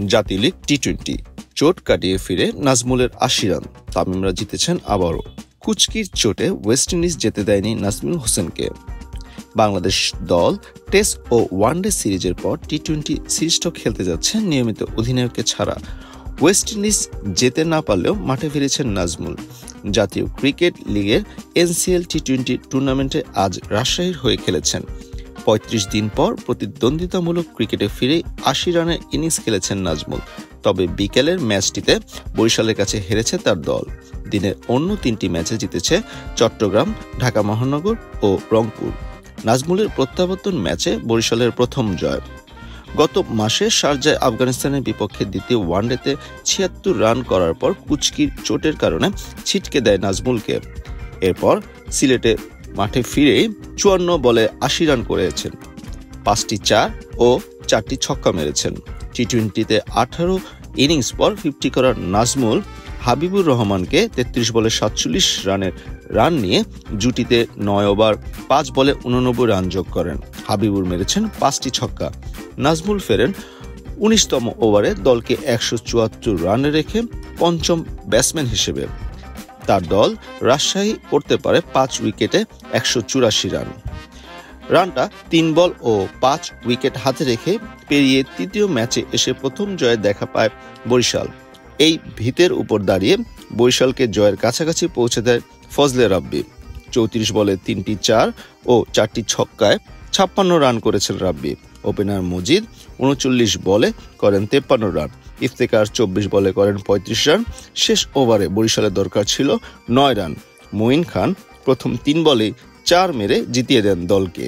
জাতীয় লীগ টি-20 চোট কাটিয়ে ফিরে নাজমুলের ৮০ রান। তামিমরা জিতেছেন আবারও। কুচকির চোটে ওয়েস্ট ইন্ডিজ যেতে দেয়নি নাজমুল হোসেনকে। বাংলাদেশ দল টেস্ট ও ওয়ানডে সিরিজের পর টি-20 সিরিজটাও খেলতে যাচ্ছে নিয়মিত অধিনায়ককে ছাড়া। ওয়েস্ট ইন্ডিজ যেতে না পারলেও মাঠে ফিরেছেন নাজমুল। জাতীয় ক্রিকেট লিগের এনসিএল টি-20 টুর্নামেন্টে আজ রাজশাহীর হয়ে খেলেছেন। ৩৫ দিন পর প্রতিদ্বন্দ্বিতামূলক ক্রিকেটে ফিরে ৮০ রানের ইনিংস খেলেছেন নাজমুল। তবে বিকেলের ম্যাচটিতে বরিশালের কাছে হেরেছে তার দল। দিনের অন্য ৩টি ম্যাচে জিতেছে চট্টগ্রাম, ঢাকা মহানগর ও রংপুর। নাজমুলের প্রত্যাবর্তন ম্যাচে বরিশালের প্রথম জয়। গত মাসে শারজায় আফগানিস্তানের বিপক্ষে দ্বিতীয় ওয়ানডেতে ৭৬ রান করার পর কুচকির চোটের কারণে ছিটকে দেয় নাজমুলকে। এরপর সিলেটে মাঠে ফিরে ৫৪ বলে ৮০ রান করেছেন। ৫টি ৪ ও ৪টি ছক্কা মেরেছেন। টি-20তে ১৮ ইনিংস পর 50 করা নাজমুল হাবিবুর রহমানকে ৩৩ বলে ৪৭ রান নিয়ে জুটিতে ৯ ওভার ৫ বলে ৮৯ রান যোগ করেন। হাবিবুর মেরেছেন 5টি ছক্কা। নাজমুল ফেরেন ১৯তম ওভারে দলকে ১৭৪ রানে রেখে পঞ্চম ব্যাটসম্যান হিসেবে। তার দল রাজশাহী করতে পারে ৫ উইকেটে ১৮৪ রান। রানটা ৩ বল ও ৫ উইকেট হাতে রেখে পেরিয়ে তৃতীয় ম্যাচে এসে প্রথম জয়ে দেখা পায় বরিশাল। এই ভিতের উপর দাঁড়িয়ে বরিশালকে জয়ের কাছাকাছি পৌঁছে দেয় ফজলে রাব্বি। ৩৪ বলে ৩টি ৪ ও ৪টি ছক্কায় ৫৬ রান করেছেন রাব্বি। ওপেনার মজিদ ৩৯ বলে করেন ৫৩ রান। ইফতেখার ২৪ বলে করেন ৩৫ রান। শেষ ওভারে বরিশালের দরকার ছিল ৯ রান। মঈন খান প্রথম ৩ বলেই ৪ মেরে জিতিয়ে দেন দলকে।